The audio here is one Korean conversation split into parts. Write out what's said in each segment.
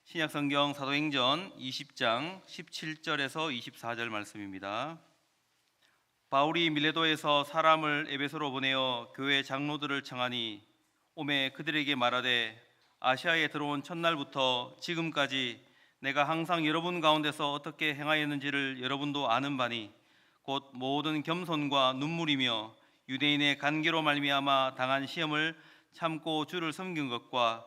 신약성경 사도행전 20장 17절에서 24절 말씀입니다. 바울이 밀레도에서 사람을 에베소로 보내어 교회 장로들을 청하니 오매 그들에게 말하되 아시아에 들어온 첫날부터 지금까지 내가 항상 여러분 가운데서 어떻게 행하였는지를 여러분도 아는 바니 곧 모든 겸손과 눈물이며 유대인의 간계로 말미암아 당한 시험을 참고 주를 섬긴 것과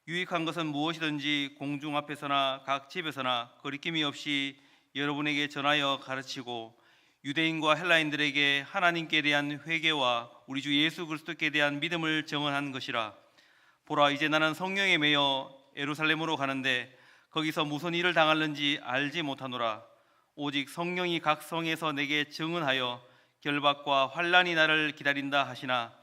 유익한 것은 무엇이든지 공중 앞에서나 각 집에서나 거리낌이 없이 여러분에게 전하여 가르치고 유대인과 헬라인들에게 하나님께 대한 회개와 우리 주 예수 그리스도께 대한 믿음을 증언한 것이라. 보라, 이제 나는 성령에 매여 예루살렘으로 가는데 거기서 무슨 일을 당할는지 알지 못하노라. 오직 성령이 각 성에서 내게 증언하여 결박과 환난이 나를 기다린다 하시나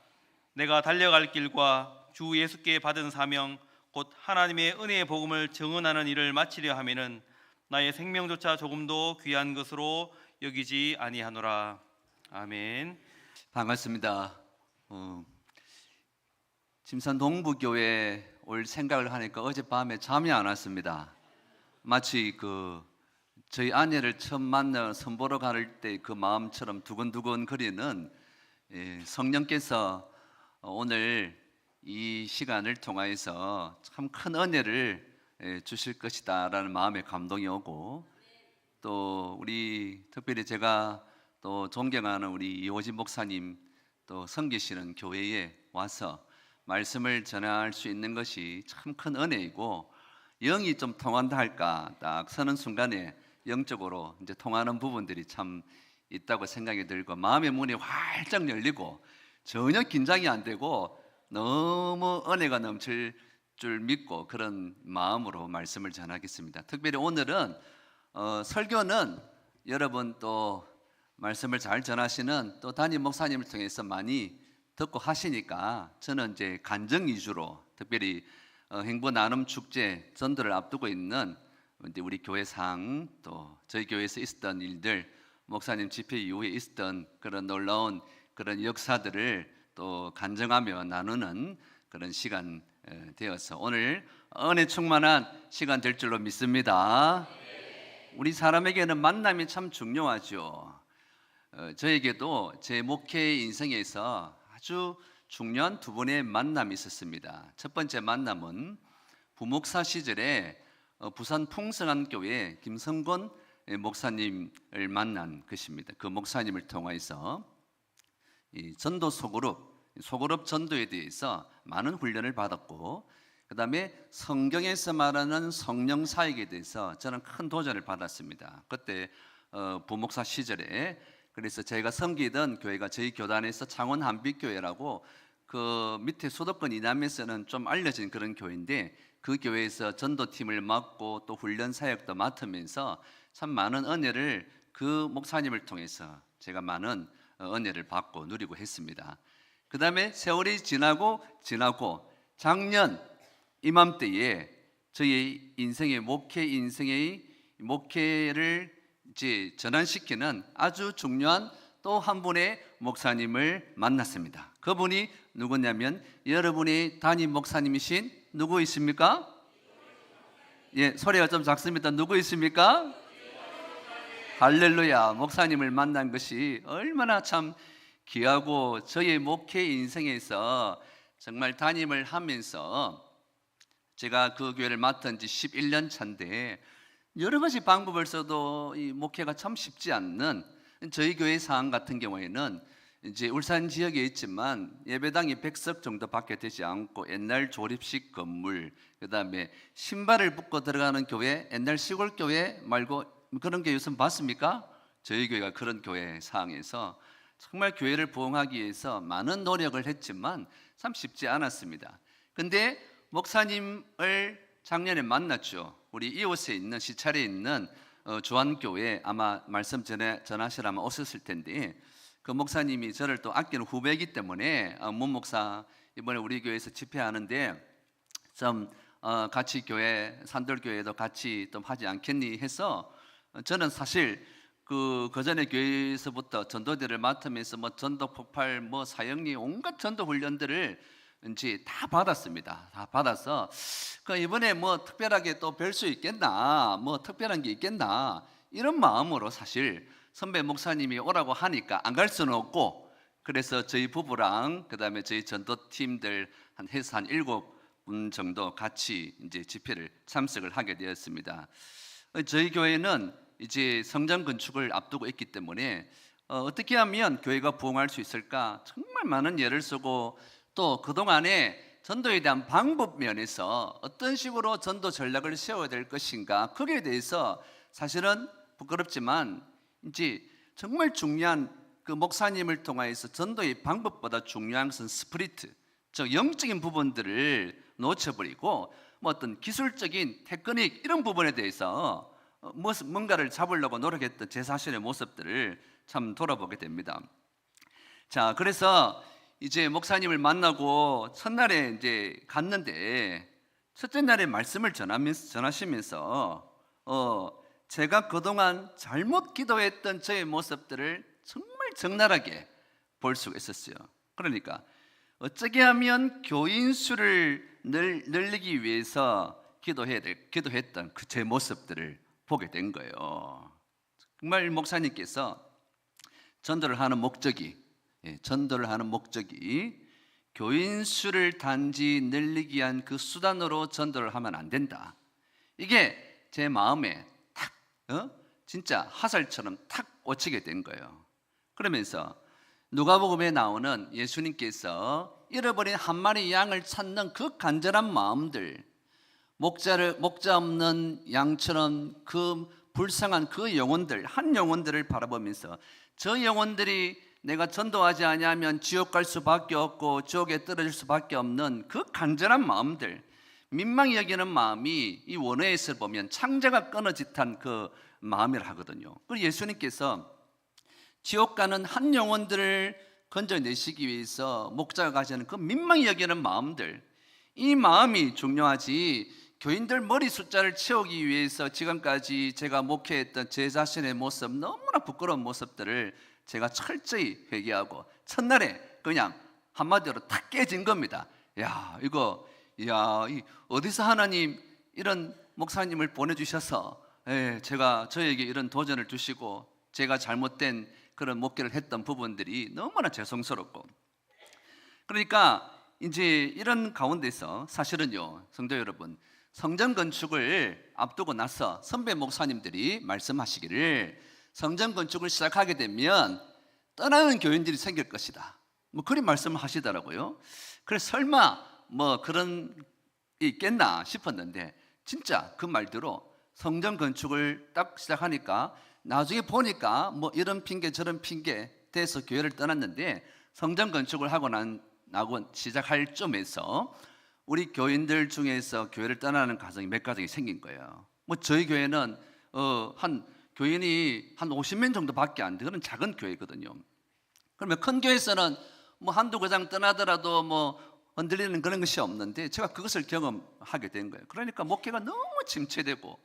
내가 달려갈 길과 주 예수께 받은 사명 곧 하나님의 은혜의 복음을 증언하는 일을 마치려 하면은 나의 생명조차 조금도 귀한 것으로 여기지 아니하노라. 아멘. 반갑습니다. 침산 동부교회 올 생각을 하니까 어젯밤에 잠이 안 왔습니다. 마치 저희 아내를 처음 만나 선보러 갈 때 그 마음처럼 두근두근 거리는 성령께서 오늘 이 시간을 통하여서 참 큰 은혜를 주실 것이다 라는 마음의 감동이 오고, 또 우리 특별히 제가 또 존경하는 우리 이호진 목사님 또 섬기시는 교회에 와서 말씀을 전할 수 있는 것이 참 큰 은혜이고, 영이 좀 통한다 할까 딱 서는 순간에 영적으로 이제 통하는 부분들이 참 있다고 생각이 들고, 마음의 문이 활짝 열리고 전혀 긴장이 안 되고 너무 은혜가 넘칠 줄 믿고 그런 마음으로 말씀을 전하겠습니다. 특별히 오늘은 설교는 여러분 또 말씀을 잘 전하시는 또 담임 목사님을 통해서 많이 듣고 하시니까 저는 이제 간증 위주로, 특별히 행보 나눔 축제 전도를 앞두고 있는 우리 교회 상, 또 저희 교회에서 있었던 일들, 목사님 집회 이후에 있었던 그런 놀라운 그런 역사들을 또 간증하며 나누는 그런 시간 되어서 오늘 은혜 충만한 시간 될 줄로 믿습니다. 우리 사람에게는 만남이 참 중요하죠. 저에게도 제 목회 인생에서 아주 중요한 두 분의 만남이 있었습니다. 첫 번째 만남은 부목사 시절에 부산 풍성한 교회 김성곤 목사님을 만난 것입니다. 그 목사님을 통해서 이 전도 소그룹 전도에 대해서 많은 훈련을 받았고, 그 다음에 성경에서 말하는 성령 사역에 대해서 저는 큰 도전을 받았습니다. 그때 부목사 시절에, 그래서 제가 섬기던 교회가 저희 교단에서 창원 한빛교회라고 그 밑에 수도권 이남에서는 좀 알려진 그런 교회인데, 그 교회에서 전도팀을 맡고 또 훈련 사역도 맡으면서 참 많은 은혜를 그 목사님을 통해서 제가 많은 은혜를 받고 누리고 했습니다. 그 다음에 세월이 지나고 작년 이맘때에 저희 인생의 목회를 이제 전환시키는 아주 중요한 또 한 분의 목사님을 만났습니다. 그분이 누구냐면 여러분의 담임 목사님이신 누구 있습니까? 예, 소리가 좀 작습니다. 누구 있습니까? 할렐루야. 목사님을 만난 것이 얼마나 참 귀하고, 저의 목회 인생에서 정말 담임을 하면서 제가 그 교회를 맡은 지 11년 차인데 여러 가지 방법을 써도 이 목회가 참 쉽지 않는, 저희 교회 상황 같은 경우에는 이제 울산 지역에 있지만 예배당이 100석 정도밖에 되지 않고 옛날 조립식 건물, 그 다음에 신발을 벗고 들어가는 교회, 옛날 시골 교회 말고 그런 교회 요즘 봤습니까? 저희 교회가 그런 교회 상황에서 정말 교회를 부흥하기 위해서 많은 노력을 했지만 참 쉽지 않았습니다. 근데 목사님을 작년에 만났죠. 우리 이웃에 있는 시찰에 있는 조한교회, 아마 말씀 전하시라면 오셨을 텐데, 그 목사님이 저를 또 아끼는 후배이기 때문에 문 목사 이번에 우리 교회에서 집회하는데 좀 같이 교회 산돌교회도 같이 좀 하지 않겠니 해서, 저는 사실 그 전에 교회에서부터 전도대를 맡으면서 뭐 전도 폭발, 뭐 사형리, 온갖 전도 훈련들을 이제 다 받았습니다. 다 받아서 그 이번에 뭐 특별하게 또 뵐 수 있겠나, 뭐 특별한 게 있겠나 이런 마음으로 사실 선배 목사님이 오라고 하니까 안 갈 수는 없고, 그래서 저희 부부랑 그다음에 저희 전도팀들 해서 한 7분 정도 같이 이제 집회를 참석을 하게 되었습니다. 저희 교회는 이제 성전 건축을 앞두고 있기 때문에 어떻게 하면 교회가 부흥할 수 있을까 정말 많은 예를 쓰고, 또 그동안에 전도에 대한 방법 면에서 어떤 식으로 전도 전략을 세워야 될 것인가, 거기에 대해서 사실은 부끄럽지만 이제 정말 중요한 그 목사님을 통하여서 전도의 방법보다 중요한 것은 스피리트, 즉 영적인 부분들을 놓쳐버리고 뭐 어떤 기술적인 테크닉 이런 부분에 대해서 뭔가를 잡으려고 노력했던 제 자신의 모습들을 참 돌아보게 됩니다. 자, 그래서 이제 목사님을 만나고 첫날에 이제 갔는데, 첫째 날에 말씀을 전하시면서 제가 그동안 잘못 기도했던 저의 모습들을 정말 적나라하게 볼 수가 있었어요. 그러니까 어떻게 하면 교인 수를 늘리기 위해서 기도했던 그 제 모습들을 보게 된 거예요. 정말 목사님께서 전도를 하는 목적이 교인 수를 단지 늘리기 위한 그 수단으로 전도를 하면 안 된다. 이게 제 마음에 탁 진짜 화살처럼 탁 꽂히게 된 거예요. 그러면서 누가복음에 나오는 예수님께서 잃어버린 한 마리 양을 찾는 그 간절한 마음들, 목자 없는 양처럼 그 불쌍한 그 영혼들, 한 영혼들을 바라보면서 저 영혼들이 내가 전도하지 아니하면 지옥 갈 수밖에 없고 지옥에 떨어질 수밖에 없는 그 간절한 마음들, 민망히 여기는 마음이 이 원어에서 보면 창자가 끊어짓한 그 마음이라 하거든요. 그리고 예수님께서 지옥 가는 한 영혼들을 건져내시기 위해서 목자가 가지는 그 민망히 여기는 마음들, 이 마음이 중요하지 교인들 머리 숫자를 채우기 위해서 지금까지 제가 목회했던 제 자신의 모습, 너무나 부끄러운 모습들을 제가 철저히 회개하고 첫날에 그냥 한마디로 탁 깨진 겁니다. 어디서 하나님 이런 목사님을 보내주셔서 제가 저에게 이런 도전을 주시고 제가 잘못된 그런 목회를 했던 부분들이 너무나 죄송스럽고, 그러니까 이제 이런 가운데서 사실은요, 성도 여러분, 성전 건축을 앞두고 나서 선배 목사님들이 말씀하시기를 성전 건축을 시작하게 되면 떠나는 교인들이 생길 것이다, 뭐 그런 말씀을 하시더라고요. 그래서 설마 뭐 그런 게 있겠나 싶었는데, 진짜 그 말대로 성전 건축을 딱 시작하니까 나중에 보니까 뭐 이런 핑계 저런 핑계 대서 교회를 떠났는데, 성전 건축을 하고 시작할 쯤에서 우리 교인들 중에서 교회를 떠나는 가정이 몇 가정이 생긴 거예요. 뭐 저희 교회는 한 교인이 한 50명 정도밖에 안 돼. 그런 작은 교회거든요. 그러면 큰 교회에서는 뭐 한두 가정 떠나더라도 뭐 흔들리는 그런 것이 없는데, 제가 그것을 경험하게 된 거예요. 그러니까 목회가 너무 침체되고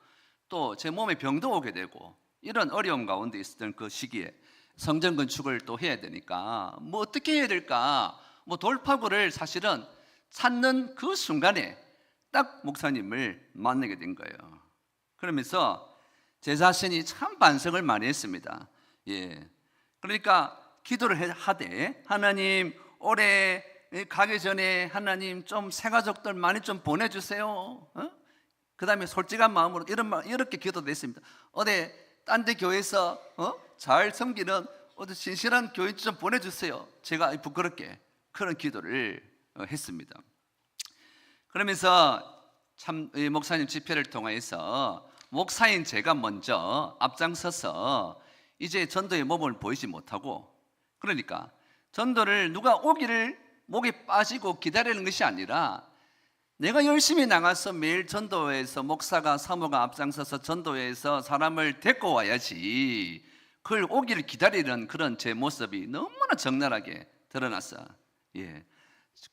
또 제 몸에 병도 오게 되고 이런 어려움 가운데 있었던 그 시기에 성전 건축을 또 해야 되니까 뭐 어떻게 해야 될까, 뭐 돌파구를 사실은 찾는 그 순간에 딱 목사님을 만나게 된 거예요. 그러면서 제 자신이 참 반성을 많이 했습니다. 그러니까 기도를 하되, 하나님 올해 가기 전에 하나님 좀 새가족들 많이 좀 보내주세요. 그 다음에 솔직한 마음으로 이렇게 기도도 했습니다. 어디 딴 데 교회에서 잘 섬기는 어디 신실한 교인 좀 보내주세요. 제가 부끄럽게 그런 기도를 했습니다. 그러면서 참 목사님 집회를 통해서 목사인 제가 먼저 앞장서서 이제 전도의 모범을 보이지 못하고, 그러니까 전도를 누가 오기를 목에 빠지고 기다리는 것이 아니라 내가 열심히 나가서 매일 전도회에서 목사가 사모가 앞장서서 전도회에서 사람을 데리고 와야지, 그걸 오기를 기다리는 그런 제 모습이 너무나 적나라하게 드러났어.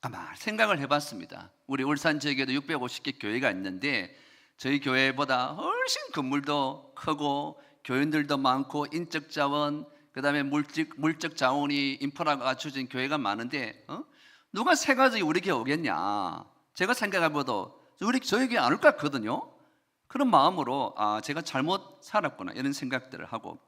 가만 생각을 해봤습니다. 우리 울산 지역에도 650개 교회가 있는데 저희 교회보다 훨씬 건물도 크고 교인들도 많고 인적 자원, 그 다음에 물적 자원이 인프라가 갖춰진 교회가 많은데 누가 새 가족이 우리 교회 오겠냐? 제가 생각해봐도 저희 교회 안 올 것 같거든요. 그런 마음으로 제가 잘못 살았구나 이런 생각들을 하고,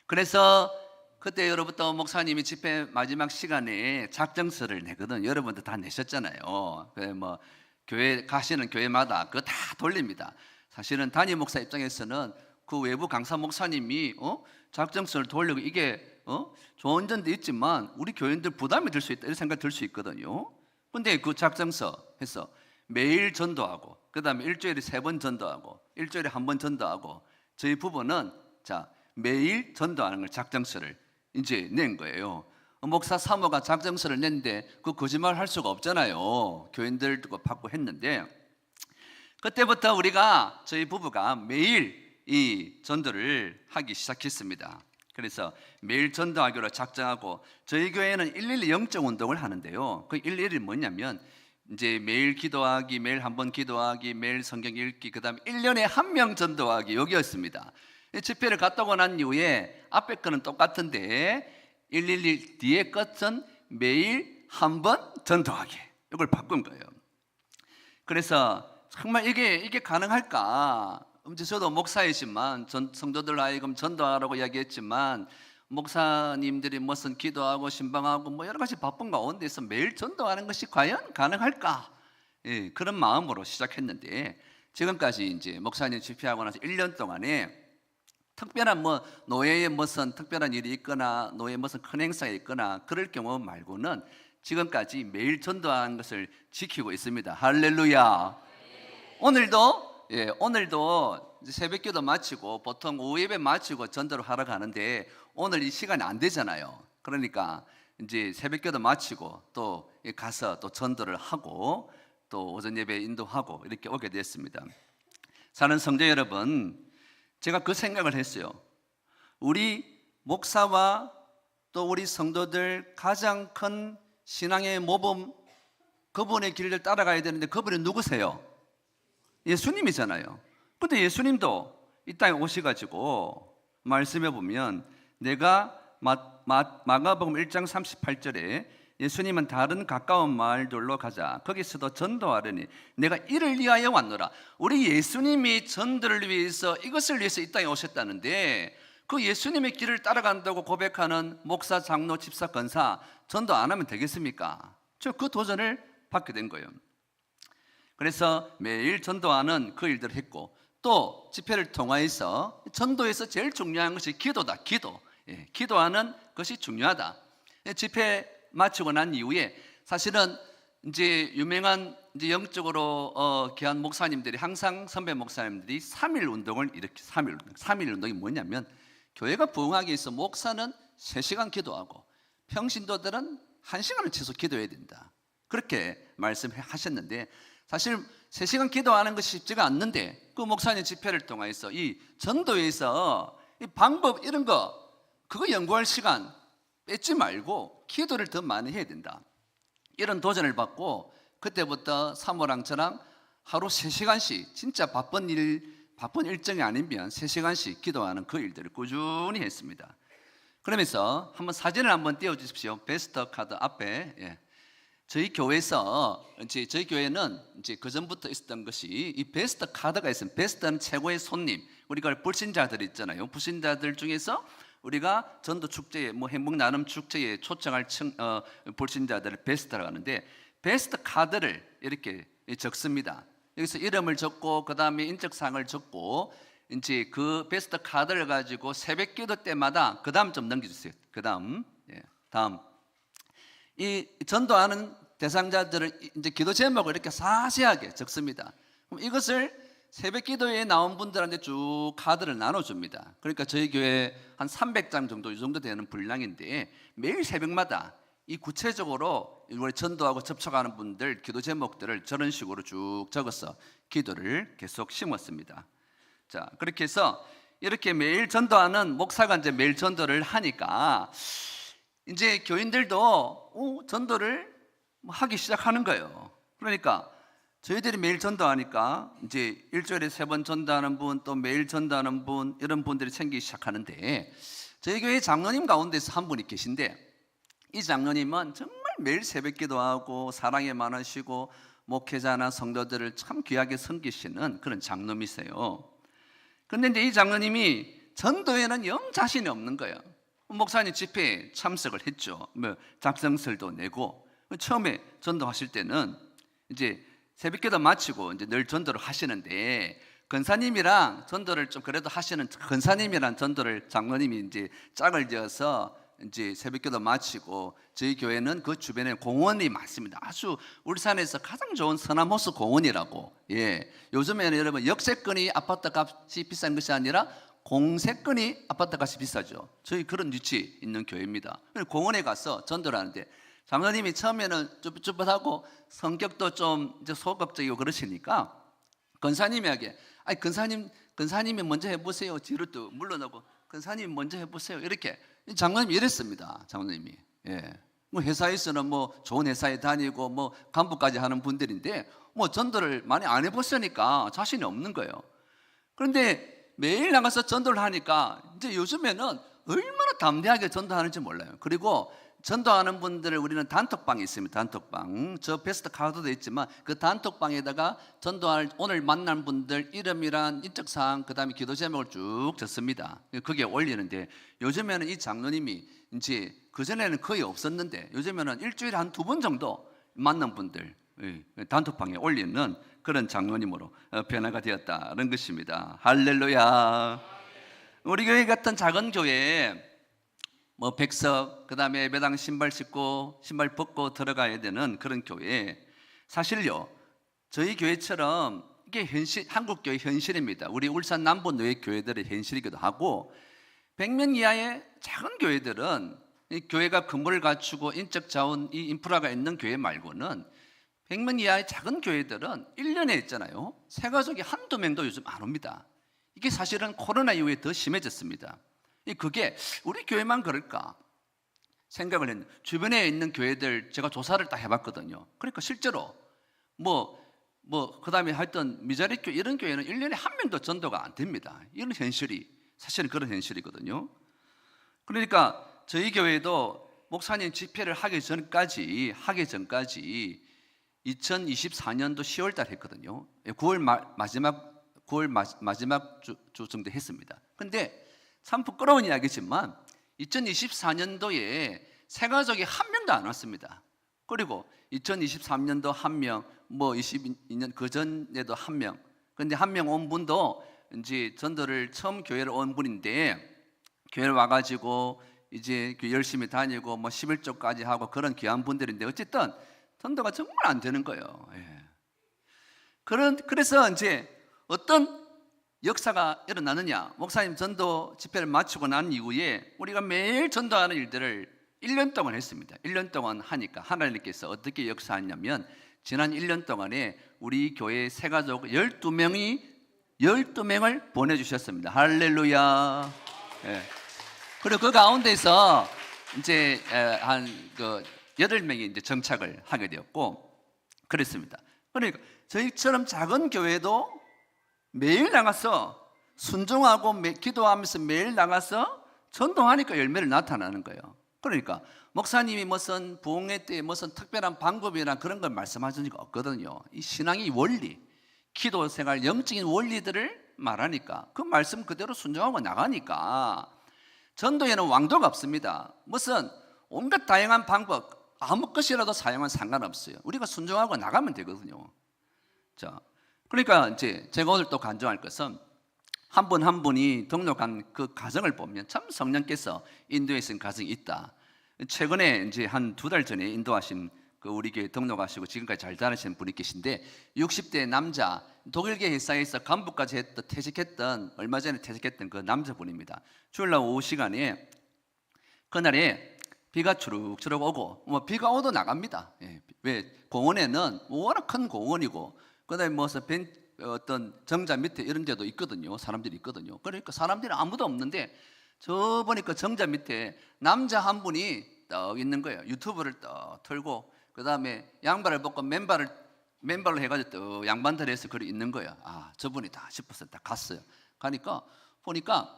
그래서 그때 여러분도 목사님이 집회 마지막 시간에 작정서를 내거든. 여러분도 다 내셨잖아요. 뭐 교회 가시는 교회마다 그거 다 돌립니다. 사실은 담임 목사 입장에서는 그 외부 강사 목사님이 작정서를 돌리고 이게 좋은 점도 있지만 우리 교인들 부담이 될 수 있다 이런 생각 들 수 있거든요. 근데 그 작정서 해서 매일 전도하고, 그 다음에 일주일에 3번 전도하고, 일주일에 1번 전도하고, 저희 부부는 매일 전도하는 걸 작정서를 이제 낸 거예요. 목사 사모가 작정서를 냈는데 그 거짓말 할 수가 없잖아요. 교인들도 받고 했는데, 그때부터 저희 부부가 매일 이 전도를 하기 시작했습니다. 그래서 매일 전도하기로 작정하고, 저희 교회는 112 영적 운동을 하는데요. 그 112는 뭐냐면 이제 매일 기도하기, 매일 1번 기도하기, 매일 성경 읽기, 그 다음에 1년에 1명 전도하기, 여기였습니다. 집회를 갔다 오고 난 이후에 앞에 거는 똑같은데 111 뒤에 것은 매일 1번 전도하기, 이걸 바꾼 거예요. 그래서 정말 이게 가능할까? 저도 목사이지만 성도들 하여금 전도하라고 이야기했지만, 목사님들이 무슨 기도하고 신방하고 뭐 여러 가지 바쁜 가운데서 매일 전도하는 것이 과연 가능할까? 그런 마음으로 시작했는데, 지금까지 이제 목사님 집회하고 나서 1년 동안에 특별한 노예에 무슨 특별한 일이 있거나 노예에 무슨 큰 행사가 있거나 그럴 경우 말고는 지금까지 매일 전도하는 것을 지키고 있습니다. 할렐루야. 오늘도 새벽기도 마치고 보통 오후 예배 마치고 전도를 하러 가는데 오늘 이 시간이 안 되잖아요. 그러니까 이제 새벽기도 마치고 또 가서 또 전도를 하고 또 오전 예배 인도하고 이렇게 오게 됐습니다. 사는 성도 여러분, 제가 그 생각을 했어요. 우리 목사와 또 우리 성도들 가장 큰 신앙의 모범, 그분의 길을 따라가야 되는데 그분이 누구세요? 예수님이잖아요. 근데 예수님도 이 땅에 오셔가지고 말씀해 보면, 내가 마가복음 1장 38절에 예수님은 다른 가까운 마을들로 가자, 거기서도 전도하려니 내가 이를 위하여 왔노라. 우리 예수님이 전도를 위해서, 이것을 위해서 이 땅에 오셨다는데 그 예수님의 길을 따라간다고 고백하는 목사, 장로, 집사, 권사 전도 안 하면 되겠습니까? 저 그 도전을 받게 된 거예요. 그래서 매일 전도하는 그 일들을 했고, 또 집회를 통하여서 전도에서 제일 중요한 것이 기도다. 기도하는 것이 중요하다. 집회 마치고 난 이후에 사실은 이제 유명한 이제 영적으로 귀한 목사님들이 항상 선배 목사님들이 3일 운동을 이렇게 3일 운동이 뭐냐면, 교회가 부흥하기 위해서 목사는 3시간 기도하고 평신도들은 1시간을 최소 기도해야 된다. 그렇게 말씀하셨는데, 사실 3시간 기도하는 것이 쉽지가 않는데 그 목사님 집회를 통해서 이 전도에서 이 방법 이런 거 그거 연구할 시간 뺏지 말고 기도를 더 많이 해야 된다. 이런 도전을 받고 그때부터 사모랑 저랑 하루 3시간씩 진짜 바쁜 일정이 아니면 3시간씩 기도하는 그 일들을 꾸준히 했습니다. 그러면서 사진을 한번 띄워주십시오. 베스트 카드 앞에. 저희 교회에서 저희 교회는 이제 그 전부터 있었던 것이 이 베스트 카드가 있습니다. 베스트는 최고의 손님. 우리가 불신자들 있잖아요. 불신자들 중에서 우리가 전도 축제에 행복 나눔 축제에 초청할 불신자들을 베스트라고 하는데, 베스트 카드를 이렇게 적습니다. 여기서 이름을 적고 그 다음에 인적사항을 적고 이제 그 베스트 카드를 가지고 새벽기도 때마다 그 다음 좀 넘겨주세요. 다음 이 전도하는 대상자들을 이제 기도 제목을 이렇게 자세하게 적습니다. 그럼 이것을 새벽 기도에 나온 분들한테 쭉 카드를 나눠줍니다. 그러니까 저희 교회 한 300장 정도 이 정도 되는 분량인데 매일 새벽마다 이 구체적으로 우리 전도하고 접촉하는 분들 기도 제목들을 저런 식으로 쭉 적어서 기도를 계속 심었습니다. 자, 그렇게 해서 이렇게 매일 전도하는 목사가 이제 매일 전도를 하니까 이제 교인들도 전도를 하기 시작하는 거예요. 그러니까 저희들이 매일 전도하니까 이제 일주일에 3번 전도하는 분, 또 매일 전도하는 분, 이런 분들이 생기기 시작하는데, 저희 교회 장로님 가운데서 한 분이 계신데 이 장로님은 정말 매일 새벽기도하고 사랑에 많으시고 목회자나 성도들을 참 귀하게 섬기시는 그런 장로님이세요. 그런데 이제 이 장로님이 전도에는 영 자신이 없는 거예요. 목사님 집회에 참석을 했죠. 뭐 작성설도 내고 처음에 전도하실 때는 이제 새벽기도 마치고 이제 늘 전도를 하시는데 권사님이랑 전도를 좀 그래도 하시는 권사님이랑 전도를 장로님이 이제 짝을 지어서 이제 새벽기도 마치고 저희 교회는 그 주변에 공원이 많습니다. 아주 울산에서 가장 좋은 서남호수 공원이라고. 예, 요즘에는 여러분 역세권이 아파트 값이 비싼 것이 아니라 공세권이 아파트 값이 비싸죠. 저희 그런 위치 있는 교회입니다. 공원에 가서 전도를 하는데 장로님이 처음에는 쭈뼛쭈뼛하고 성격도 좀 이제 소극적이고 그러시니까 권사님에게 아니 권사님이 먼저 해보세요. 뒤로 또 물러나고 권사님 먼저 해보세요. 이렇게 장로님이 이랬습니다. 장로님이. 예. 뭐 회사에서는 뭐 좋은 회사에 다니고 뭐 간부까지 하는 분들인데 뭐 전도를 많이 안 해봤으니까 자신이 없는 거예요. 그런데 매일 나가서 전도를 하니까 이제 요즘에는 얼마나 담대하게 전도하는지 몰라요. 그리고 전도하는 분들을 우리는 단톡방이 있습니다. 단톡방. 저 베스트 카드도 있지만 그 단톡방에다가 전도할 오늘 만난 분들 이름이란 인적사항 그다음에 기도 제목을 쭉 적습니다. 거기에 올리는데 요즘에는 이 장로님이 이제 그전에는 거의 없었는데 요즘에는 일주일에 한 2번 정도 만난 분들 단톡방에 올리는 그런 장로님으로 변화가 되었다는 것입니다. 할렐루야. 우리 교회 같은 작은 교회에 뭐 백석, 그 다음에 예배당 신발 신고 신발 벗고 들어가야 되는 그런 교회. 사실요 저희 교회처럼 이게 현실, 한국 교회 현실입니다. 우리 울산 남부 노예 교회들의 현실이기도 하고 100명 이하의 작은 교회들은 이 교회가 건물을 갖추고 인적 자원, 이 인프라가 있는 교회 말고는 100명 이하의 작은 교회들은 1년에 있잖아요 새가족이 한두 명도 요즘 안 옵니다. 이게 사실은 코로나 이후에 더 심해졌습니다. 그게 우리 교회만 그럴까 생각을 했는데 주변에 있는 교회들 제가 조사를 다 해봤거든요. 그러니까 실제로 그 다음에 하여튼 미자리 교회 이런 교회는 1년에 한 명도 전도가 안 됩니다. 이런 현실이 사실은 그런 현실이거든요. 그러니까 저희 교회도 목사님 집회를 하기 전까지 2024년도 10월 달 했거든요. 9월 마지막 주 정도 했습니다. 근데 참 부끄러운 이야기지만 2024년도에 새가족이 한 명도 안 왔습니다. 그리고 2023년도 한 명, 뭐 22년 그 전에도 한 명. 근데 한 명 온 분도 이제 전도를 처음 교회를 온 분인데 교회를 와가지고 이제 열심히 다니고 뭐 11조까지 하고 그런 귀한 분들인데 어쨌든 전도가 정말 안 되는 거예요. 예. 그래서 이제 어떤 역사가 일어나느냐? 목사님 전도 집회를 마치고 난 이후에 우리가 매일 전도하는 일들을 1년 동안 했습니다. 1년 동안 하니까 하나님께서 어떻게 역사하냐면 지난 1년 동안에 우리 교회 새가족 12명을 보내주셨습니다. 할렐루야. 예. 그리고 그 가운데서 이제 한 8명이 이제 정착을 하게 되었고 그랬습니다. 그러니까 저희처럼 작은 교회도 매일 나가서 순종하고 기도하면서 매일 나가서 전도하니까 열매를 나타나는 거예요. 그러니까 목사님이 무슨 부흥회 때 무슨 특별한 방법이나 그런 걸 말씀하신 적이 없거든요. 이 신앙의 원리, 기도 생활, 영적인 원리들을 말하니까 그 말씀 그대로 순종하고 나가니까 전도에는 왕도가 없습니다. 무슨 온갖 다양한 방법 아무 것이라도 사용하면 상관없어요. 우리가 순종하고 나가면 되거든요. 자, 그러니까 이제 제가 오늘 또 간증할 것은 한 분 한 분이 등록한 그 가정을 보면 참 성령께서 인도에 쓴 가정이 있다. 최근에 이제 한 2달 전에 인도하신 그 우리 교회 등록하시고 지금까지 잘 다니시는 분이 계신데 60대 남자 독일계 회사에서 간부까지 퇴직했던 얼마 전에 퇴직했던 그 남자분입니다. 주일날 오후 시간에 그날에 비가 추룩추룩 오고 뭐 비가 오도 나갑니다. 예. 왜 공원에는 워낙 큰 공원이고 그다음에 무슨 어떤 정자 밑에 이런 데도 있거든요. 사람들이 있거든요. 그러니까 사람들이 아무도 없는데 저 보니까 정자 밑에 남자 한 분이 떡 있는 거예요. 유튜브를 떡 틀고 그다음에 양발을 벗고 맨발로 해가지고 떡 양반다리에서 그리 있는 거예요. 아, 저분이다 싶어서 딱 갔어요. 가니까 보니까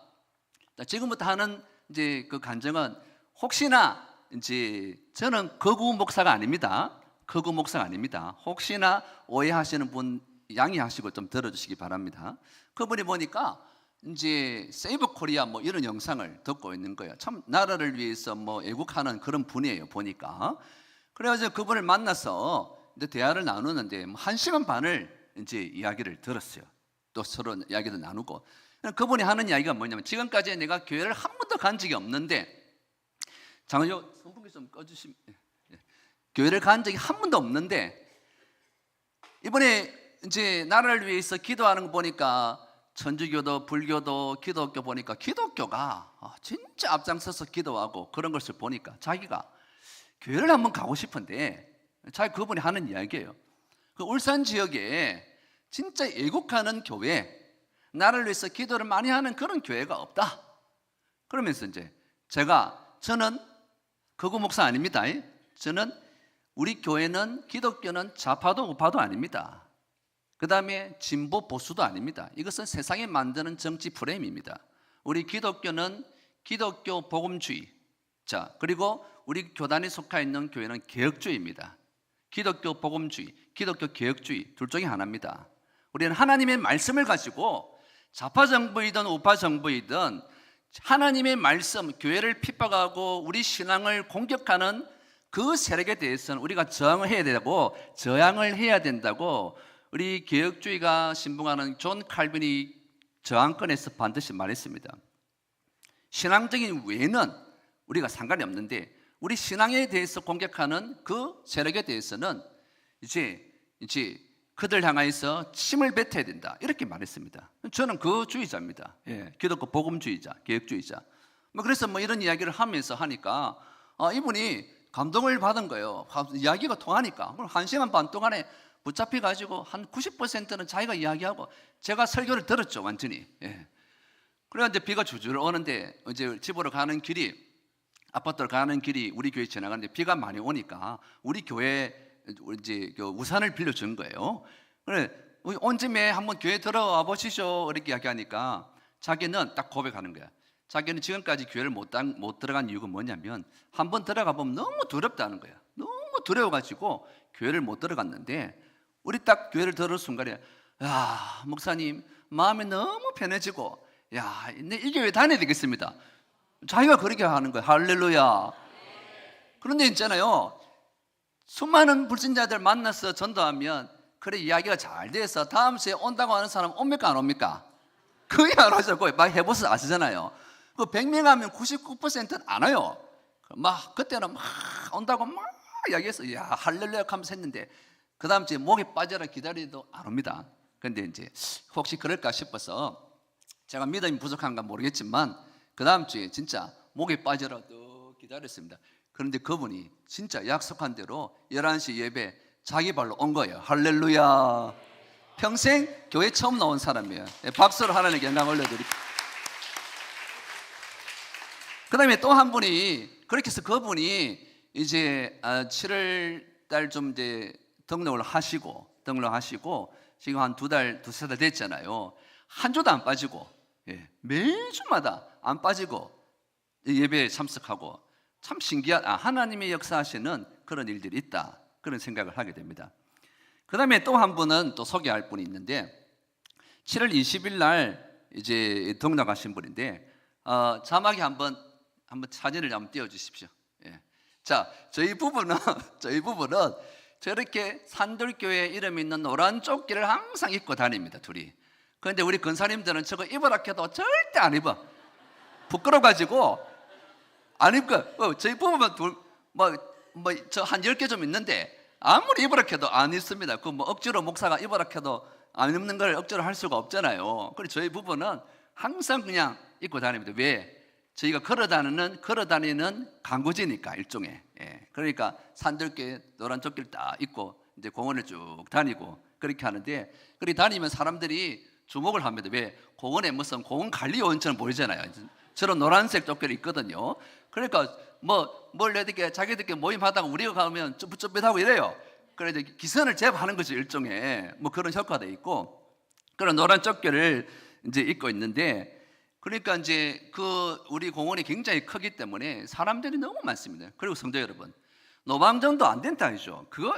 지금부터 하는 이제 그 간증은 혹시나 이제 저는 거구 목사가 아닙니다. 거구 목사가 아닙니다. 혹시나 오해하시는 분 양해하시고 좀 들어주시기 바랍니다. 그분이 보니까 이제 세이브 코리아 뭐 이런 영상을 듣고 있는 거예요. 참 나라를 위해서 뭐 애국하는 그런 분이에요, 보니까. 그래가지고 그분을 만나서 이제 대화를 나누는데 1시간 반을 이제 이야기를 들었어요. 또 서로 이야기도 나누고. 그분이 하는 이야기가 뭐냐면, 지금까지 내가 교회를 한 번도 간 적이 없는데, 장요 선풍기 좀 꺼주시면, 교회를 간 적이 한 번도 없는데 이번에 이제 나라를 위해서 기도하는 거 보니까 천주교도 불교도 기독교 보니까 기독교가 진짜 앞장서서 기도하고 그런 것을 보니까 자기가 교회를 한번 가고 싶은데, 자기 그분이 하는 이야기예요. 그 울산 지역에 진짜 애국하는 교회, 나라를 위해서 기도를 많이 하는 그런 교회가 없다. 그러면서 이제 저는 거구 목사 아닙니다. 저는 우리 교회는, 기독교는 좌파도 우파도 아닙니다. 그 다음에 진보 보수도 아닙니다. 이것은 세상에 만드는 정치 프레임입니다. 우리 기독교는 기독교 복음주의, 자, 그리고 우리 교단에 속해 있는 교회는 개혁주의입니다. 기독교 복음주의, 기독교 개혁주의 둘 중에 하나입니다. 우리는 하나님의 말씀을 가지고 좌파 정부이든 우파 정부이든 하나님의 말씀, 교회를 핍박하고 우리 신앙을 공격하는 그 세력에 대해서는 우리가 저항을 해야 되고, 저항을 해야 된다고 우리 개혁주의가 신봉하는 존 칼빈이 저항권에서 반드시 말했습니다. 신앙적인 외에는 우리가 상관이 없는데, 우리 신앙에 대해서 공격하는 그 세력에 대해서는 이제 그들 향하여서 침을 뱉어야 된다, 이렇게 말했습니다. 저는 그 주의자입니다. 기독교 복음주의자, 개혁주의자. 그래서 이런 이야기를 하면서 하니까 이분이 감동을 받은 거예요. 이야기가 통하니까. 1시간 반 동안에 붙잡혀 가지고 한 90%는 자기가 이야기하고, 제가 설교를 들었죠, 완전히. 그래서 이제 비가 주줄 오는데, 이제 집으로 가는 길이, 아파트로 가는 길이 우리 교회 지나가는데 비가 많이 오니까 우리 교회 이제 우산을 빌려준 거예요. 그래, 온 김에 한번 교회 들어와 보시죠, 이렇게 이야기하니까 자기는 딱 고백하는 거야. 자기는 지금까지 교회를 못 들어간 이유가 뭐냐면, 한번 들어가 보면 너무 두렵다는 거야. 너무 두려워가지고 교회를 못 들어갔는데, 우리 딱 교회를 들어올 순간에, 야, 목사님 마음이 너무 편해지고, 야, 이 교회 다녀야 되겠습니다. 자기가 그렇게 하는 거야. 할렐루야. 그런데 있잖아요, 수많은 불신자들 만나서 전도하면 그래 이야기가 잘 돼서 다음 주에 온다고 하는 사람 옵니까 안 옵니까? 거의 안 오죠. 막 해보서 아시잖아요. 그 100명 하면 99%는 안 와요. 그때는 막 온다고 막 이야기해서, 야, 할렐루야 하면서 했는데, 그 다음 주에 목에 빠져라 기다려도 안 옵니다. 그런데 이제 혹시 그럴까 싶어서, 제가 믿음이 부족한가 모르겠지만 그 다음 주에 진짜 목에 빠져라 또 기다렸습니다. 그런데 그분이 진짜 약속한 대로 11시 예배 자기 발로 온 거예요. 할렐루야. 평생 교회 처음 나온 사람이에요. 박수로 하나님께 영광 올려드립니다. 그 다음에 또 한 분이, 그렇게 해서 그분이 이제 7월 달 좀 이제 등록을 하시고 지금 한 두세 달 됐잖아요. 한 주도 안 빠지고, 매주마다 안 빠지고 예배에 참석하고, 참 신기한, 하나님의 역사하시는 그런 일들이 있다, 그런 생각을 하게 됩니다. 그 다음에 또 한 분은 또 소개할 분이 있는데, 7월 20일 날 이제 등록하신 분인데, 자막에 한번 사진을 한번 띄워주십시오. 자, 저희 부부는 저렇게 산들교회 이름 있는 노란 조끼를 항상 입고 다닙니다, 둘이. 그런데 우리 근사님들은 저거 입으라 해도 절대 안 입어. 부끄러워가지고 안 입고, 저희 부부만 저 한 10개 좀 있는데 아무리 입으라 해도 안 입습니다. 억지로 목사가 입으라 해도 안 입는 걸 억지로 할 수가 없잖아요. 그래서 저희 부부는 항상 그냥 입고 다닙니다. 왜? 저희가 걸어다니는 강구지니까, 일종의. 그러니까 산들교회 노란 조끼를 딱 입고 이제 공원을 쭉 다니고 그렇게 하는데, 그렇게 다니면 사람들이 주목을 합니다. 왜? 공원에 무슨 공원 관리요원처럼 보이잖아요. 저런 노란색 조끼를 입거든요. 그러니까 뭘 이렇게 자기들끼리 모임하다가 우리가 가면 쭈삣쭈삣하고 이래요. 그래서 기선을 제압하는 거죠, 일종의. 그런 효과도 있고, 그런 노란 조끼를 이제 입고 있는데, 그러니까 이제 그 우리 공원이 굉장히 크기 때문에 사람들이 너무 많습니다. 그리고 성도 여러분, 노방전도 안 된다 하죠. 그거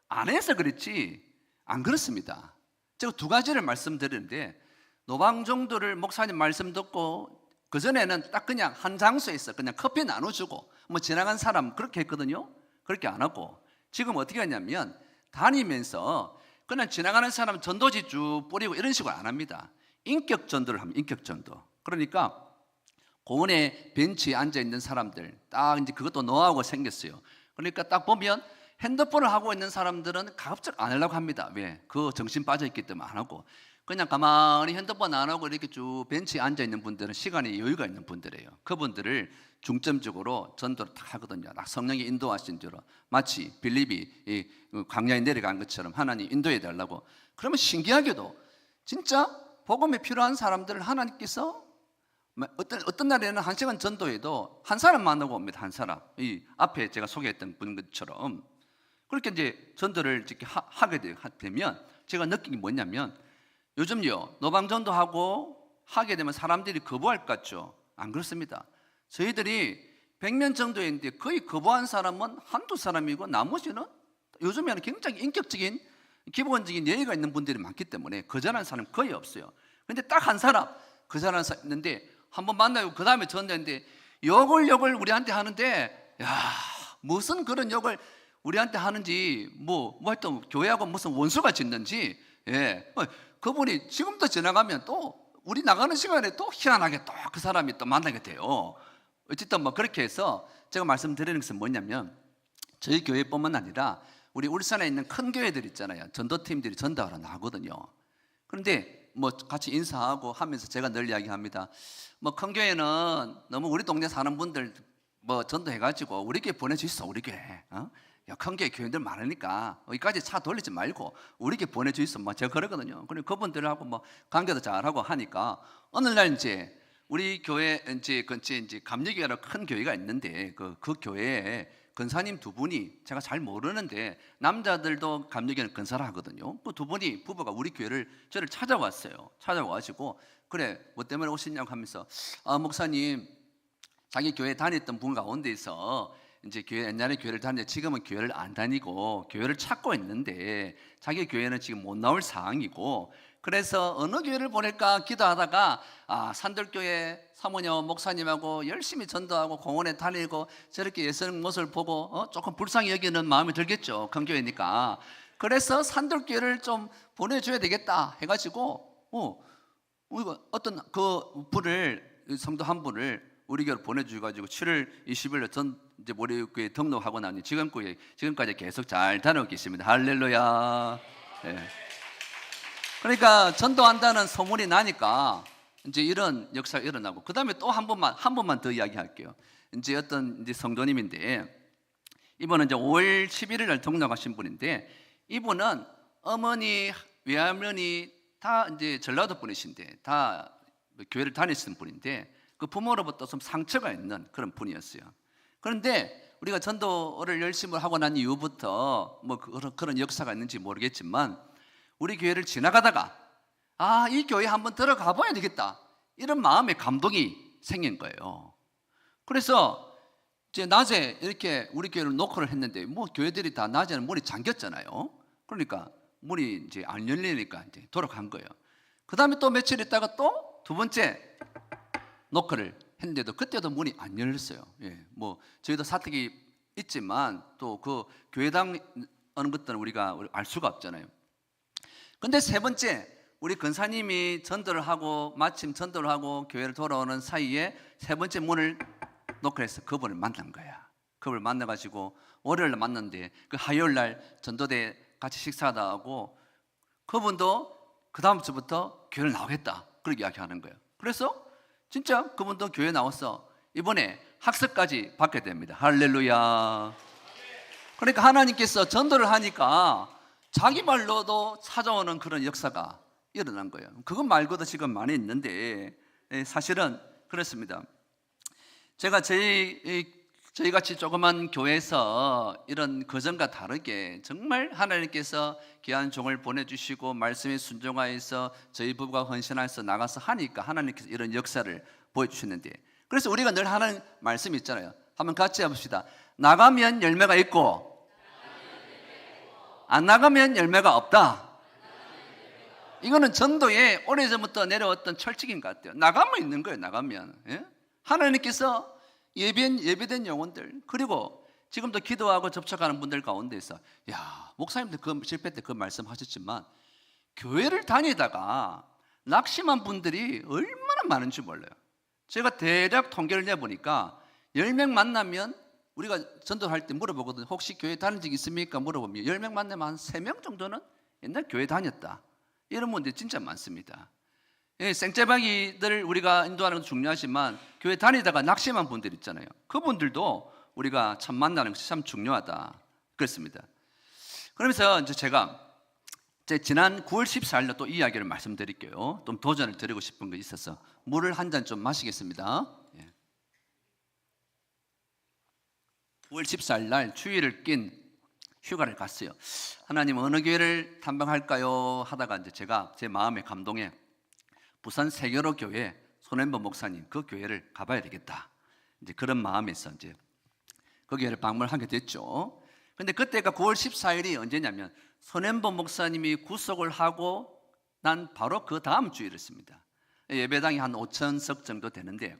안 해서 그렇지 안 그렇습니다. 제가 두 가지를 말씀드리는데, 노방정도를 목사님 말씀 듣고 그 전에는 딱 그냥 한 장소에서 그냥 커피 나눠주고 뭐 지나간 사람 그렇게 했거든요. 그렇게 안 하고 지금 어떻게 하냐면 다니면서 그냥 지나가는 사람 전도지 쭉 뿌리고 이런 식으로 안 합니다. 인격 전도를 합니다. 인격 전도. 그러니까 공원에 벤치에 앉아 있는 사람들 딱 이제 그것도 노하우가 생겼어요. 그러니까 딱 보면 핸드폰을 하고 있는 사람들은 가급적 안 하려고 합니다. 왜? 그 정신 빠져 있기 때문에 안 하고 그냥 가만히 핸드폰 안 하고 이렇게 쭉 벤치에 앉아 있는 분들은 시간이 여유가 있는 분들이에요. 그분들을 중점적으로 전도를 딱 하거든요. 딱 성령이 인도하신 대로 마치 빌립이 이 광야에 내려간 것처럼 하나님 인도해 달라고. 그러면 신기하게도 진짜 복음에 필요한 사람들을 하나님께서 어떤 날에는 1시간 전도에도 한 사람 만나고 옵니다. 한 사람. 이 앞에 제가 소개했던 분처럼 그렇게 이제 전도를 이렇게 하게 되면 제가 느낀 게 뭐냐면 요즘요 노방전도하고 하게 되면 사람들이 거부할 것 같죠? 안 그렇습니다. 저희들이 100명 정도인데 거의 거부한 사람은 한두 사람이고 나머지는 요즘에는 굉장히 인격적인 기본적인 예의가 있는 분들이 많기 때문에 거절하는 사람 거의 없어요. 근데 딱 한 사람 거절하는 사람 있는데 한번 만나고 그 다음에 전도했는데 욕을 우리한테 하는데 야 무슨 그런 욕을 우리한테 하는지 뭐 하여튼 교회하고 무슨 원수가 짓는지 그분이 지금도 지나가면 또 우리 나가는 시간에 또 희한하게 또 그 사람이 또 만나게 돼요. 어쨌든 뭐 그렇게 해서 제가 말씀드리는 것은 뭐냐면 저희 교회뿐만 아니라 우리 울산에 있는 큰 교회들 있잖아요. 전도팀들이 전도하러 나거든요. 그런데 뭐 같이 인사하고 하면서 제가 늘 이야기합니다. 뭐 큰 교회는 너무 우리 동네 사는 분들 뭐 전도해가지고 우리 교회 보내주있어. 우리 교회 큰 교회 교인들 많으니까 여기까지 차 돌리지 말고 우리 교회 보내주있어. 뭐 제가 그러거든요. 그리고 그분들하고 뭐 관계도 잘하고 하니까 어느 날 이제 우리 교회 이제 근처에 이제 감리교회로 큰 교회가 있는데 그 교회에 근사님 두 분이 제가 잘 모르는데 남자들도 감리교회는 근사를 하거든요. 그 두 분이 부부가 우리 교회를 저를 찾아왔어요. 찾아와가지고 그래 뭐 때문에 오셨냐고 하면서 목사님 자기 교회 다녔던 분 가운데서 이제 교회 옛날에 교회를 다녔는데 지금은 교회를 안 다니고 교회를 찾고 있는데 자기 교회는 지금 못 나올 상황이고 그래서 어느 교회를 보낼까 기도하다가 산들교회 사모님 목사님하고 열심히 전도하고 공원에 다니고 저렇게 예수님 모습을 보고 조금 불쌍히 여기는 마음이 들겠죠. 큰 교회니까. 그래서 산들교회를 좀 보내줘야 되겠다 해가지고 우리가 어떤 그 분을 성도 한 분을 우리 교회로 보내주셔가지고 7월 20일에 이제 모리교회 등록하고 나니 지금까지 계속 잘 다니고 계십니다. 할렐루야. 네. 그러니까 전도한다는 소문이 나니까 이제 이런 역사가 일어나고 그 다음에 또 한 번만 더 이야기할게요. 이제 어떤 이제 성도님인데 이분은 이제 5월 11일 날 등록하신 분인데 이분은 어머니 외할머니 다 이제 전라도 분이신데 다 교회를 다니시는 분인데 그 부모로부터 좀 상처가 있는 그런 분이었어요. 그런데 우리가 전도를 열심히 하고 난 이후부터 뭐 그런 역사가 있는지 모르겠지만 우리 교회를 지나가다가 이 교회 한번 들어가 봐야 되겠다 이런 마음의 감동이 생긴 거예요. 그래서 이제 낮에 이렇게 우리 교회를 녹화를 했는데 뭐 교회들이 다 낮에는 문이 잠겼잖아요. 그러니까 문이 이제 안 열리니까 이제 돌아간 거예요. 그 다음에 또 며칠 있다가 또 두 번째 녹화를 했는데도 그때도 문이 안 열렸어요. 뭐 저희도 사택이 있지만 또 그 교회당 어느 것들은 우리가 알 수가 없잖아요. 근데 세 번째 우리 근사님이 전도를 하고 마침 전도를 하고 교회를 돌아오는 사이에 세 번째 문을 녹화해서 그분을 만난 거야. 그분을 만나가지고 월요일날 만났는데 그 화요일날 전도대 같이 식사하다 하고 그분도 그 다음 주부터 교회를 나오겠다 그렇게 이야기하는 거예요. 그래서 진짜 그분도 교회 나와서 이번에 학습까지 받게 됩니다. 할렐루야. 그러니까 하나님께서 전도를 하니까 자기 말로도 찾아오는 그런 역사가 일어난 거예요. 그것 말고도 지금 많이 있는데 사실은 그렇습니다. 제가 저희 저희같이 조그만 교회에서 이런 그전과 다르게 정말 하나님께서 귀한 종을 보내주시고 말씀에 순종하여서 저희 부부가 헌신해서 나가서 하니까 하나님께서 이런 역사를 보여주셨는데, 그래서 우리가 늘 하는 말씀이 있잖아요. 한번 같이 해봅시다. 나가면 열매가 있고 안 나가면 열매가 없다. 이거는 전도에 오래전부터 내려왔던 철칙인 것 같아요. 나가면 있는 거예요. 나가면. 예? 하나님께서 예배된 영혼들, 그리고 지금도 기도하고 접촉하는 분들 가운데서, 야, 목사님들 그 집회 때 그 말씀하셨지만 교회를 다니다가 낙심한 분들이 얼마나 많은지 몰라요. 제가 대략 통계를 내보니까 10명 만나면, 우리가 전도할 때 물어보거든요. 혹시 교회 다닌 적 있습니까? 물어보면 10명 만나면 한 3명 정도는 옛날 교회 다녔다, 이런 분들이 진짜 많습니다. 생짜방이들 우리가 인도하는 것도 중요하지만 교회 다니다가 낙심한 분들 있잖아요. 그분들도 우리가 참 만나는 것이 참 중요하다 그렇습니다. 그러면서 이제 제가 지난 9월 14일날 또 이야기를 말씀드릴게요. 좀 도전을 드리고 싶은 게 있어서 물을 한 잔 좀 마시겠습니다. 9월 14일 날 주일을 낀 휴가를 갔어요. 하나님 어느 교회를 탐방할까요? 하다가 이제 제가 제 마음의 감동에 부산 세계로 교회 손현보 목사님 그 교회를 가봐야 되겠다, 이제 그런 마음에서 이제 그 교회를 방문하게 됐죠. 근데 그때가 9월 14일이 언제냐면 손현보 목사님이 구속을 하고 난 바로 그 다음 주일이었습니다. 예배당이 한 5,000석 정도 되는데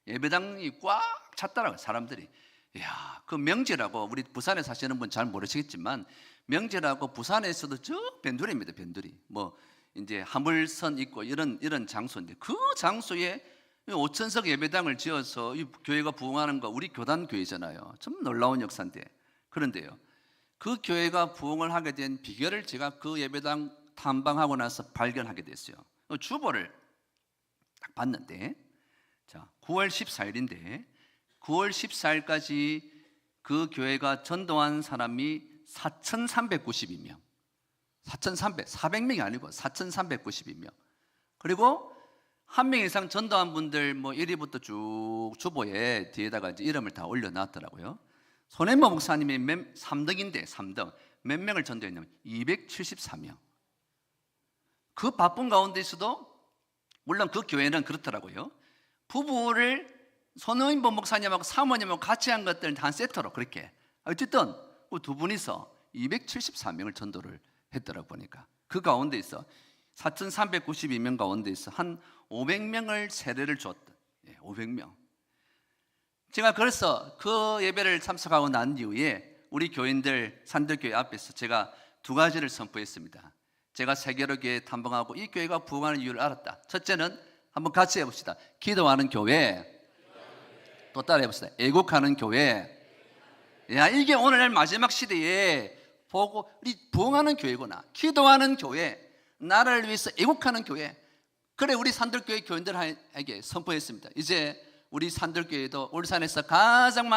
예배당이 꽉 찼더라고요. 사람들이. 이야, 그 명제라고, 우리 부산에 사시는 분 잘 모르시겠지만 명제라고 부산에서도 저 변두리입니다. 변두리. 뭐 이제 하물선 있고 이런 장소인데, 그 장소에 5,000석 예배당을 지어서 이 교회가 부흥하는 거, 우리 교단 교회잖아요. 참 놀라운 역사인데, 그런데요, 그 교회가 부흥을 하게 된 비결을 제가 그 예배당 탐방하고 나서 발견하게 됐어요. 주보를 딱 봤는데, 자, 9월 14일인데 9월 14일까지 그 교회가 전도한 사람이 4,392명. 400명이 아니고 4,392명. 그리고 한 명 이상 전도한 분들 뭐 1위부터 쭉 주보에 뒤에다가 이제 이름을 다 올려놨더라고요. 손현보 목사님이 3등인데 3등. 몇 명을 전도했냐면 274명. 그 바쁜 가운데서도 물론 그 교회는 그렇더라고요. 부부를 손현보 목사님하고 사모님하고 같이 한 것들 한 세트로 그렇게, 어쨌든 그 두 분이서 274명을 전도를 했더라고. 보니까 그 가운데 있어 4,392명 가운데 있어 한 500명을 세례를 줬던, 500명. 제가 그래서 그 예배를 참석하고 난 이후에 우리 교인들 산들교회 앞에서 제가 두 가지를 선포했습니다. 제가 세계로 교회 탐방하고 이 교회가 부흥하는 이유를 알았다. 첫째는 한번 같이 해봅시다. 기도하는 교회. 또 따라 해봅시다. 애국하는 교회. 야, 이게 오늘날 마지막 시대에 보고 우리 부흥하는 교회구나. 기도하는 교회, 나라를 위해서 애국하는 교회. 그래, 우리 산들교회 교인들에게 선포했습니다. 이제 우리 산들교회도 울산에서 가장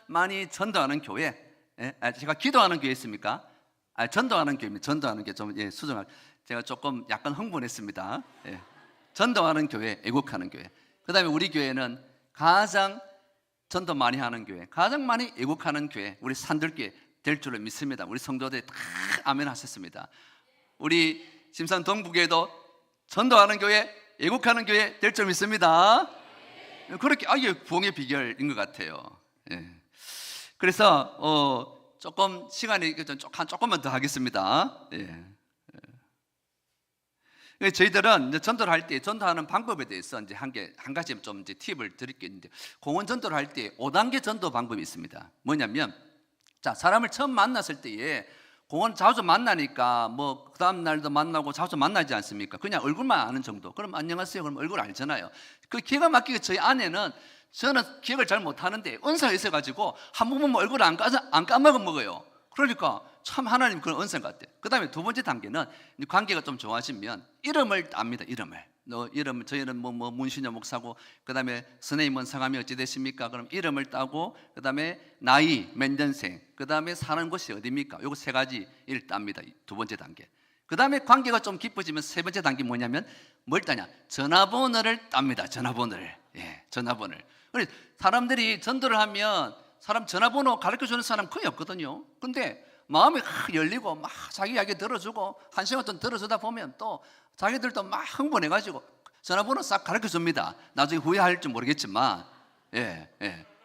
많이 전도하는 교회. 제가 기도하는 교회였습니까? 전도하는 교회입니다. 전도하는 게 좀 수정할. 제가 조금 약간 흥분했습니다. 전도하는 교회, 애국하는 교회. 그다음에 우리 교회는 가장 전도 많이 하는 교회, 가장 많이 애국하는 교회, 우리 산들교회 될 줄로 믿습니다. 우리 성도들 다 아멘 하셨습니다. 우리 심산 동북교회도 전도하는 교회, 애국하는 교회 될 줄 믿습니다. 그렇게 이게 부흥의 비결인 것 같아요. 그래서 조금 시간이 조금만 더 하겠습니다. 저희들은 이제 전도를 할 때 전도하는 방법에 대해서 이제 한 가지 좀 이제 팁을 드릴 게 있는데, 공원 전도를 할 때 5단계 전도 방법이 있습니다. 뭐냐면, 자, 사람을 처음 만났을 때에 공원 자주 만나니까 뭐 그 다음 날도 만나고 자주 만나지 않습니까? 그냥 얼굴만 아는 정도. 그럼 안녕하세요. 그럼 얼굴 알잖아요. 그 기가 막히게 저희 아내는, 저는 기억을 잘 못하는데 은사가 있어가지고 한 번 보면 얼굴 안 까먹어 먹어요. 그러니까 참 하나님 그런 은사 같아요. 그 다음에 두 번째 단계는 관계가 좀 좋아지면 이름을 압니다. 이름, 저희는 뭐 문신여 목사고, 그 다음에 선생님은 성함이 어찌 되십니까? 그럼 이름을 따고, 그 다음에 나이 몇 년생, 그 다음에 사는 곳이 어디입니까? 요거 세 가지를 땁니다. 두 번째 단계. 그 다음에 관계가 좀 깊어지면 세 번째 단계 뭐냐면 뭘 따냐? 전화번호를 땁니다. 전화번호를. 전화번호를. 그래 사람들이 전도를 하면 사람 전화번호 가르쳐주는 사람 거의 없거든요. 근데 마음이 확 열리고 막 자기 이야기 들어주고 1시간 동안 들어주다 보면 또 자기들도 막 흥분해가지고 전화번호 싹 가르쳐줍니다. 나중에 후회할지 모르겠지만, 예.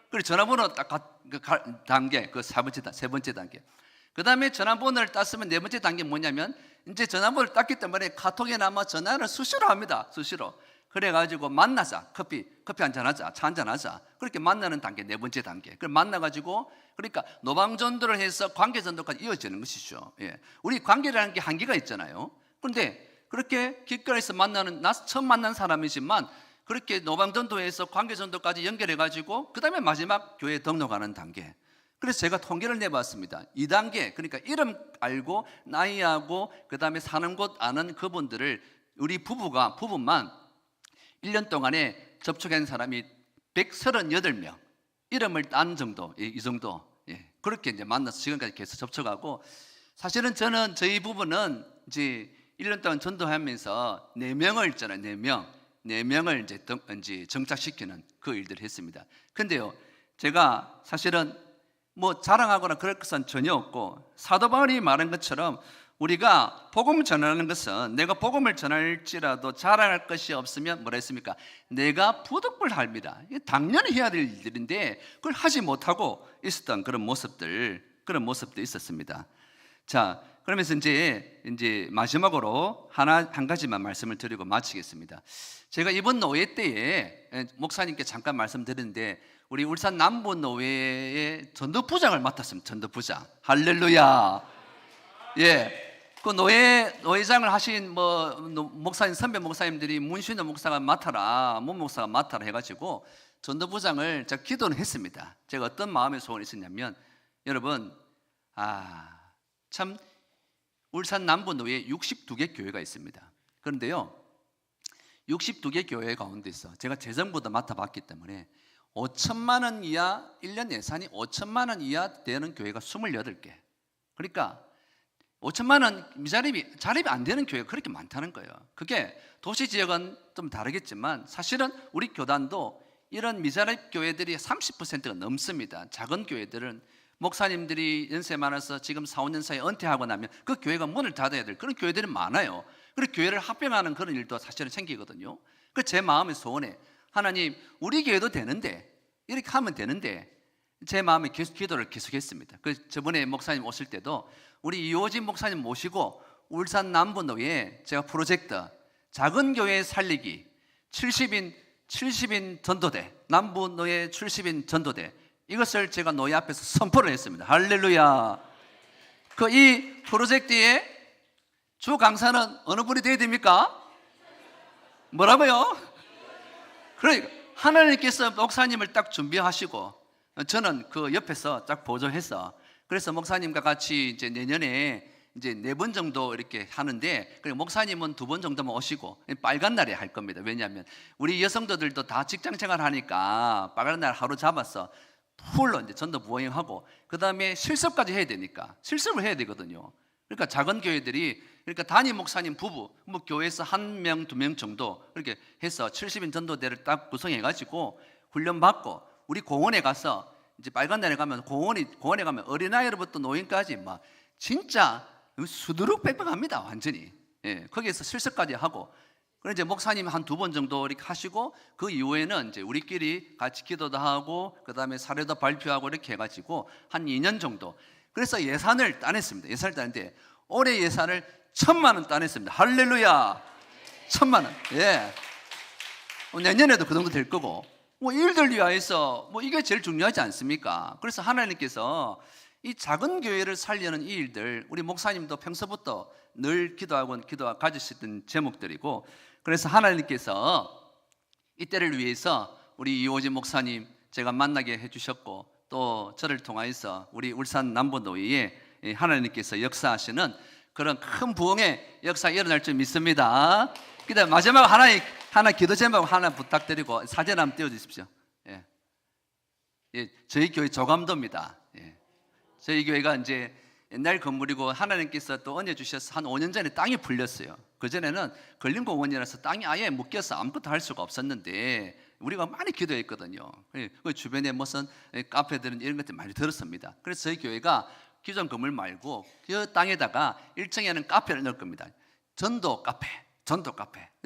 그리고 전화번호 딱 단계, 그 세 번째 단계. 그 다음에 전화번호를 땄으면 네 번째 단계 뭐냐면, 이제 전화번호를 땄기 때문에 카톡에나마 전화를 수시로 합니다. 수시로. 그래가지고 만나자. 커피 한잔 하자. 차 한잔 하자. 그렇게 만나는 단계, 네 번째 단계. 그걸 만나가지고, 그러니까 노방전도를 해서 관계전도까지 이어지는 것이죠. 예. 우리 관계라는 게 한계가 있잖아요. 그런데 그렇게 길거리에서 처음 만난 사람이지만, 그렇게 노방전도에서 관계전도까지 연결해가지고, 그 다음에 마지막 교회에 등록하는 단계. 그래서 제가 통계를 내봤습니다. 2단계, 그러니까 이름 알고, 나이하고, 그 다음에 사는 곳 아는 그분들을 우리 부부만 1년 동안에 접촉한 사람이 138명, 이름을 딴 정도, 이 정도. 예. 그렇게 이제 만나서 지금까지 계속 접촉하고, 사실은 저희 부부는 이제 1년 동안 전도하면서 4명을 있잖아요. 4명을 이제 정착시키는 그 일들을 했습니다. 근데요, 제가 사실은 뭐 자랑하거나 그럴 것은 전혀 없고, 사도 바울이 말한 것처럼 우리가 복음을 전하는 것은 내가 복음을 전할지라도 자랑할 것이 없으면 뭐라 했습니까? 내가 부득불 합니다. 당연히 해야 될 일들인데 그걸 하지 못하고 있었던 그런 모습들 있었습니다. 자, 그러면서 이제 마지막으로 한 가지만 말씀을 드리고 마치겠습니다. 제가 이번 노회 때에 목사님께 잠깐 말씀드렸는데, 우리 울산 남부 노회의 전도부장을 맡았습니다. 전도부장. 할렐루야. 예. 그 노회장을 하신 목사님, 선배 목사님들이 문신호 목사가 맡아라, 문 목사가 맡아라 해가지고 전도부장을 제가 기도는 했습니다. 제가 어떤 마음의 소원이 있었냐면, 여러분, 참 울산 남부 노회에 62개 교회가 있습니다. 그런데요, 62개 교회 가운데서 제가 재정부도 맡아봤기 때문에 5천만 원 이하, 1년 예산이 5천만 원 이하 되는 교회가 28개. 그러니까 5천만 원 자립이 안 되는 교회가 그렇게 많다는 거예요. 그게 도시 지역은 좀 다르겠지만 사실은 우리 교단도 이런 미자립 교회들이 30%가 넘습니다. 작은 교회들은 목사님들이 연세 많아서 지금 4, 5년 사이에 은퇴하고 나면 그 교회가 문을 닫아야 될 그런 교회들이 많아요. 그리고 교회를 합병하는 그런 일도 사실은 생기거든요. 그 제 마음의 소원에, 하나님, 우리 교회도 되는데, 이렇게 하면 되는데, 제 마음에 기도를 계속했습니다. 그 저번에 목사님 오실 때도 우리 이호진 목사님 모시고 울산 남부노회에 제가 프로젝트 작은 교회 살리기 70인 전도대, 남부노회 70인 전도대, 이것을 제가 노회 앞에서 선포를 했습니다. 할렐루야. 이 프로젝트의 주 강사는 어느 분이 되어야 됩니까? 뭐라고요? 그러니까 하나님께서 목사님을 딱 준비하시고 저는 그 옆에서 딱 보조해서, 그래서 목사님과 같이 이제 내년에 이제 4번 정도 이렇게 하는데, 그리고 목사님은 2번 정도만 오시고 빨간 날에 할 겁니다. 왜냐하면 우리 여성도들도 다 직장 생활 하니까 빨간 날 하루 잡아서 풀로 이제 전도 부행하고, 그 다음에 실습까지 해야 되니까 실습을 해야 되거든요. 그러니까 작은 교회들이, 그러니까 담임 목사님 부부, 뭐 교회에서 1명, 2명 정도 이렇게 해서 70인 전도대를 딱 구성해가지고 훈련받고, 우리 공원에 가서 이제 빨간 날에 가면 공원에 가면 어린아이로부터 노인까지 막 진짜 수두룩빽빽합니다. 완전히. 예, 거기에서 실습까지 하고, 그럼 이제 목사님 한 2번 정도 이렇게 하시고, 그 이후에는 이제 우리끼리 같이 기도도 하고, 그 다음에 사례도 발표하고 이렇게 해가지고 한 2년 정도. 그래서 예산을 따냈습니다. 예산을 따냈는데 올해 예산을 1,000만 원 따냈습니다. 할렐루야. 1,000만 원. 예. 내년에도 그 정도 될 거고, 뭐 일들 위하여서 뭐 이게 제일 중요하지 않습니까? 그래서 하나님께서 이 작은 교회를 살리는 이 일들, 우리 목사님도 평소부터 늘 기도하고 가지셨던 제목들이고, 그래서 하나님께서 이때를 위해서 우리 이호진 목사님 제가 만나게 해주셨고, 또 저를 통하여서 우리 울산 남부노회에 하나님께서 역사하시는 그런 큰 부흥의 역사가 일어날 줄 믿습니다. 그다음 마지막 하나 기도 제목 하나 부탁드리고 사진 한번 띄워주십시오. 예, 저희 교회 조감도입니다. 예. 저희 교회가 이제 옛날 건물이고 하나님께서 또 은혜 주셔서 한 5년 전에 땅이 풀렸어요. 그전에는 걸림공원이라서 땅이 아예 묶여서 아무것도 할 수가 없었는데 우리가 많이 기도했거든요. 그 주변에 무슨 카페들은 이런 것들 많이 들었습니다. 그래서 저희 교회가 기존 건물 말고 그 땅에다가 1층에는 카페를 넣을 겁니다. 전도 카페.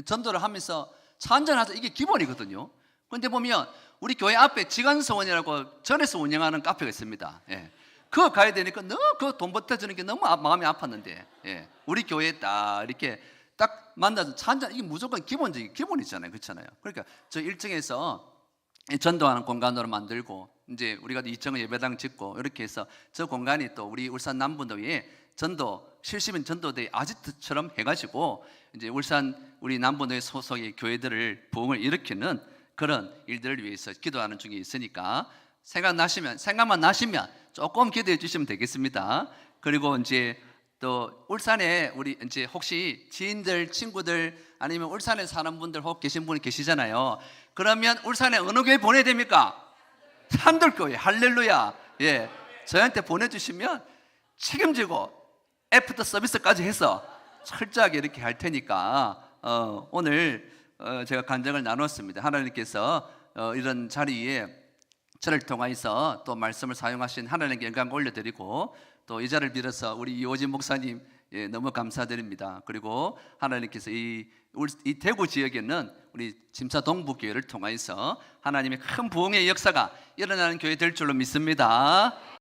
전도를 하면서 차 한잔하자, 이게 기본이거든요. 그런데 보면 우리 교회 앞에 지간서원이라고 전에서 운영하는 카페가 있습니다. 예. 그거 가야 되니까 너무 그 돈 버텨주는 게 너무 마음이 아팠는데, 예. 우리 교회에 딱 이렇게 딱 만나서 차 한잔, 이게 무조건 기본이잖아요. 그렇잖아요. 그러니까 저 1층에서 전도하는 공간으로 만들고, 이제 우리가 2층은 예배당 짓고, 이렇게 해서 저 공간이 또 우리 울산 남부도에 전도 실시민 전도대 아지트처럼 해가지고 이제 울산 우리 남부도의 소속의 교회들을 부흥을 일으키는 그런 일들을 위해서 기도하는 중에 있으니까 생각만 나시면 조금 기도해 주시면 되겠습니다. 그리고 이제 또 울산에 우리 이제 혹시 지인들, 친구들 아니면 울산에 사는 분들 혹 계신 분이 계시잖아요. 그러면 울산에 어느 교회 보내야 됩니까? 산돌교회. 할렐루야. 예, 저희한테 보내주시면 책임지고 애프터 서비스까지 해서 철저하게 이렇게 할 테니까 오늘 제가 간증을 나눴습니다. 하나님께서 이런 자리에 저를 통하여서 또 말씀을 사용하신 하나님께 영광 올려드리고, 또 이 자리를 빌어서 우리 이호진 목사님 너무 감사드립니다. 그리고 하나님께서 이 대구 지역에는 우리 짐사 동부교회를 통하여서 하나님의 큰 부흥의 역사가 일어나는 교회 될 줄로 믿습니다.